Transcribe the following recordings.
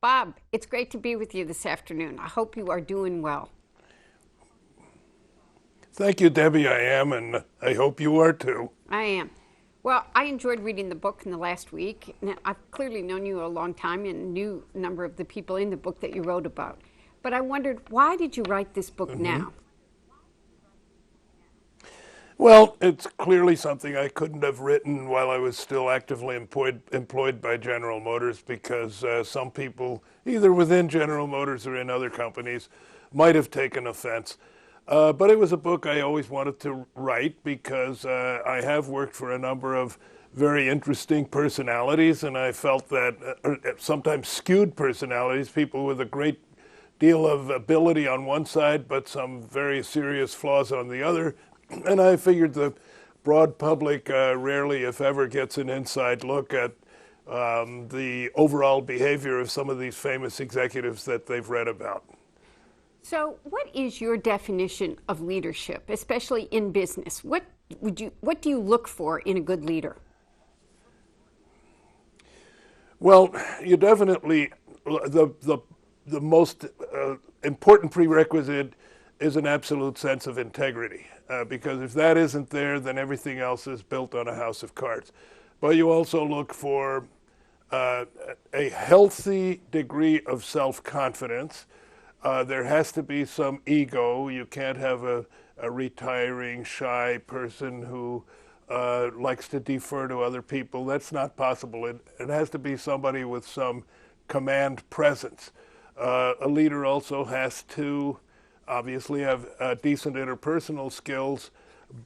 Bob, it's great to be with you this afternoon. I hope you are doing well. Thank you, Debbie. I am, and I hope you are too. I am. Well, I enjoyed reading the book in the last week. Now, I've clearly known you a long time and knew a number of the people in the book that you wrote about. But I wondered, why did you write this book now? Well, it's clearly something I couldn't have written while I was still actively employed by General Motors because some people, either within General Motors or in other companies, might have taken offense. But it was a book I always wanted to write because I have worked for a number of very interesting personalities, and I felt that sometimes skewed personalities, people with a great deal of ability on one side, but some very serious flaws on the other. And I figured the broad public rarely, if ever, gets an inside look at the overall behavior of some of these famous executives that they've read about. So, what is your definition of leadership, especially in business? What do you look for in a good leader? Well, you definitely the most important prerequisite is an absolute sense of integrity, because if that isn't there, then everything else is built on a house of cards. But you also look for uh, a healthy degree of self-confidence. There has to be some ego. You can't have a retiring, shy person who likes to defer to other people. That's not possible. It has to be somebody with some command presence. A leader also has to obviously have decent interpersonal skills,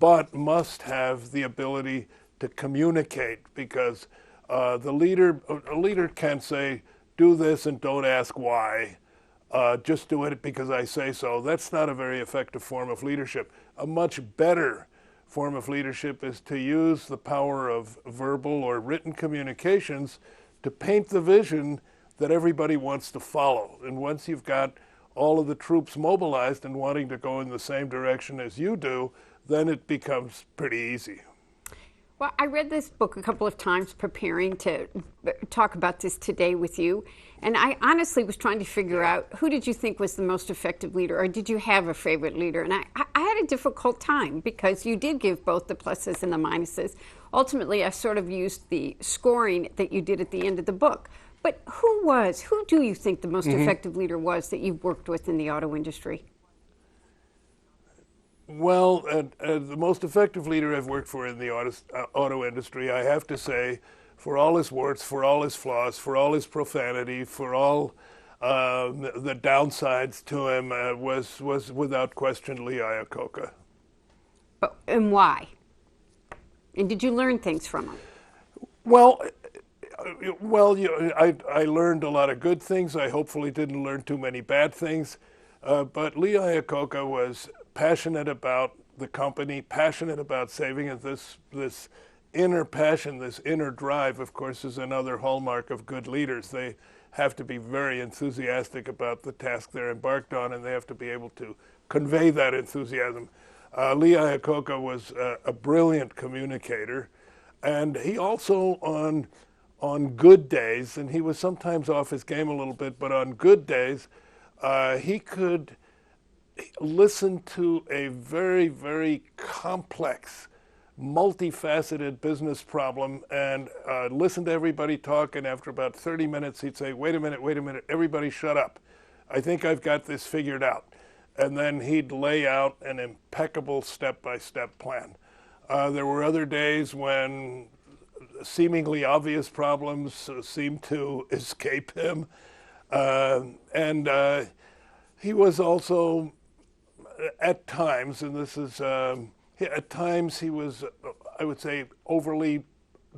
but must have the ability to communicate because a leader can't say, do this and don't ask why. Just do it because I say so. That's not a very effective form of leadership. A much better form of leadership is to use the power of verbal or written communications to paint the vision that everybody wants to follow. And once you've got all of the troops mobilized and wanting to go in the same direction as you do, then it becomes pretty easy. Well, I read this book a couple of times preparing to talk about this today with you, and I honestly was trying to figure out who did you think was the most effective leader, or did you have a favorite leader? And I had a difficult time because you did give both the pluses and the minuses. Ultimately, I sort of used the scoring that you did at the end of the book. But who do you think the most effective leader was that you've worked with in the auto industry? Well, the most effective leader I've worked for in the auto industry, I have to say, for all his warts, for all his flaws, for all his profanity, for all the downsides to him, was without question Lee Iacocca. And why? And did you learn things from him? Well, I learned a lot of good things. I hopefully didn't learn too many bad things. But Lee Iacocca was passionate about the company, passionate about saving it. This inner passion, this inner drive, of course, is another hallmark of good leaders. They have to be very enthusiastic about the task they're embarked on, and they have to be able to convey that enthusiasm. Lee Iacocca was a brilliant communicator, and he also on good days, and he was sometimes off his game a little bit, but on good days, he could listen to a very, very complex, multifaceted business problem and listen to everybody talk. And after about 30 minutes, he'd say, wait a minute, everybody shut up. I think I've got this figured out. And then he'd lay out an impeccable step-by-step plan. There were other days when seemingly obvious problems seemed to escape him. And he was also, at times, and this is, at times he was, I would say, overly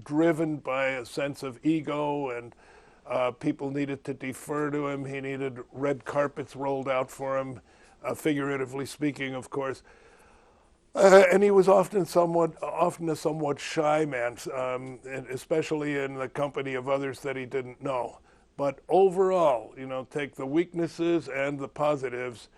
driven by a sense of ego, and people needed to defer to him. He needed red carpets rolled out for him, figuratively speaking, of course. And he was often a somewhat shy man, especially in the company of others that he didn't know. But overall, take the weaknesses and the positives.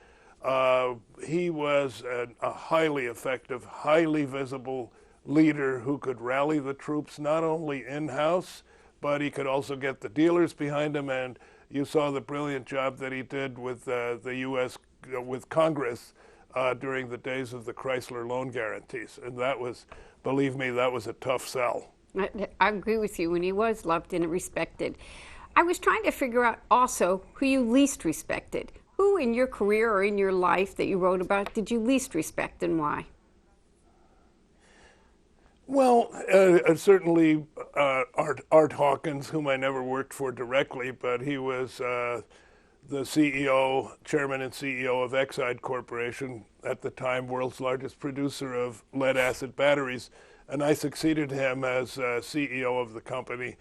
He was a highly effective, highly visible leader who could rally the troops not only in-house, but he could also get the dealers behind him and you saw the brilliant job that he did with the U.S. With Congress during the days of the Chrysler loan guarantees, and that was, believe me, that was a tough sell. I agree with you, and he was loved and respected. I was trying to figure out also who you least respected. Who in your career or in your life that you wrote about did you least respect, and why? Well, certainly Art Hawkins, whom I never worked for directly, but he was the CEO, chairman and CEO of Exide Corporation, at the time world's largest producer of lead-acid batteries, and I succeeded him as CEO of the company.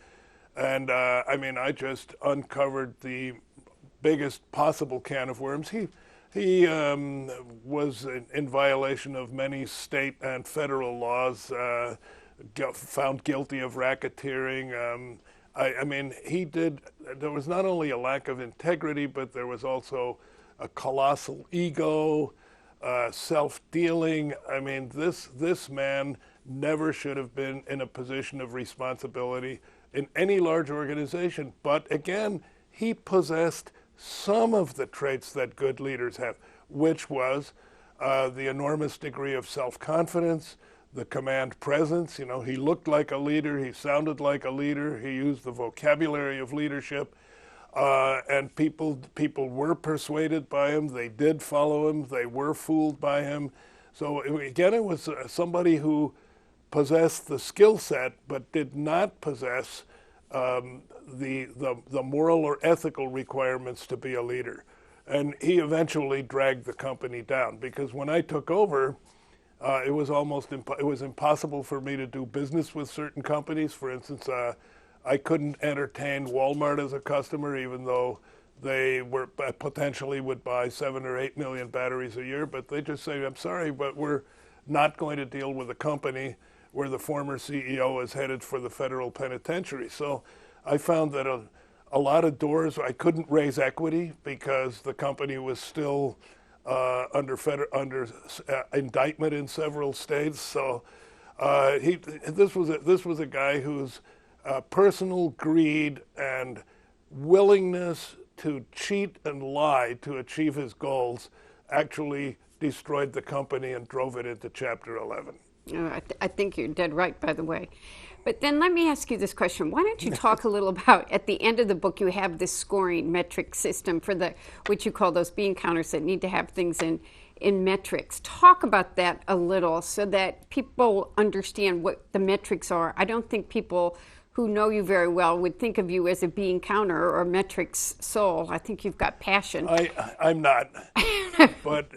And I mean, I just uncovered the biggest possible can of worms. He was in violation of many state and federal laws, found guilty of racketeering. I mean, there was not only a lack of integrity, but there was also a colossal ego, self-dealing. I mean, this man never should have been in a position of responsibility in any large organization. But again, he possessed some of the traits that good leaders have, which was the enormous degree of self-confidence, the command presence. You know, he looked like a leader, he sounded like a leader, he used the vocabulary of leadership, and people were persuaded by him, they did follow him, they were fooled by him. So again, it was somebody who possessed the skill set, but did not possess the moral or ethical requirements to be a leader. And he eventually dragged the company down, because when I took over, it was impossible for me to do business with certain companies. For instance, I couldn't entertain Walmart as a customer, even though they were potentially would buy 7 or 8 million batteries a year. But they just say, "I'm sorry, but we're not going to deal with a company where the former CEO is headed for the federal penitentiary." So I found that a lot of doors, I couldn't raise equity because the company was still under indictment in several states. So this was a guy whose personal greed and willingness to cheat and lie to achieve his goals actually destroyed the company and drove it into Chapter 11. I think you're dead right, by the way. But then let me ask you this question. Why don't you talk a little about, at the end of the book, you have this scoring metric system for what you call those bean counters that need to have things in metrics. Talk about that a little so that people understand what the metrics are. I don't think people who know you very well would think of you as a bean counter or metrics soul. I think you've got passion. I'm not. But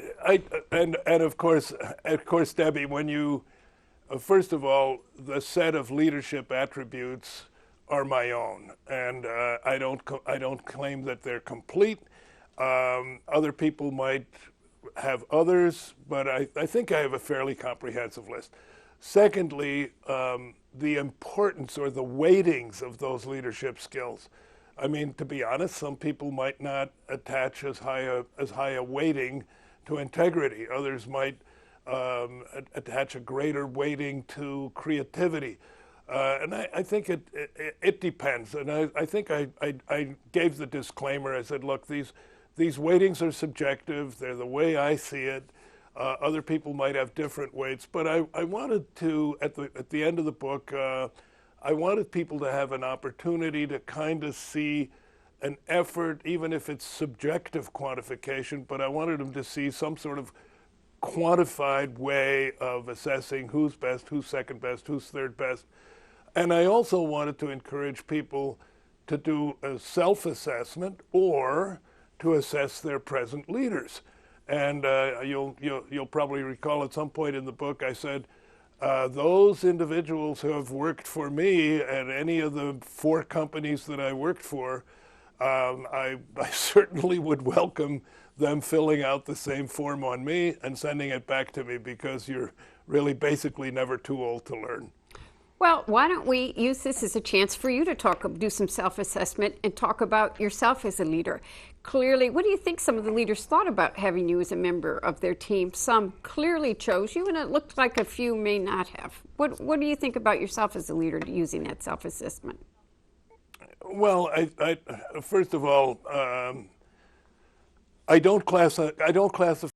of course, Debbie, when you first of all, the set of leadership attributes are my own, and I don't claim that they're complete. Other people might have others, but I think I have a fairly comprehensive list. Secondly, the importance or the weightings of those leadership skills. I mean, to be honest, some people might not attach as high a weighting to integrity. Others might attach a greater weighting to creativity. And I think it depends. And I think I gave the disclaimer. I said, look, these weightings are subjective. They're the way I see it. Other people might have different weights. But I wanted to, at the end of the book, I wanted people to have an opportunity to kind of see an effort, even if it's subjective quantification, but I wanted them to see some sort of quantified way of assessing who's best, who's second best, who's third best. And I also wanted to encourage people to do a self-assessment or to assess their present leaders. And you'll probably recall at some point in the book I said, those individuals who have worked for me at any of the 4 companies that I worked for, I certainly would welcome them filling out the same form on me and sending it back to me, because you're really basically never too old to learn. Well, why don't we use this as a chance for you to do some self-assessment and talk about yourself as a leader. Clearly, what do you think some of the leaders thought about having you as a member of their team? Some clearly chose you, and it looked like a few may not have. What do you think about yourself as a leader using that self-assessment? Well, first of all, I don't classify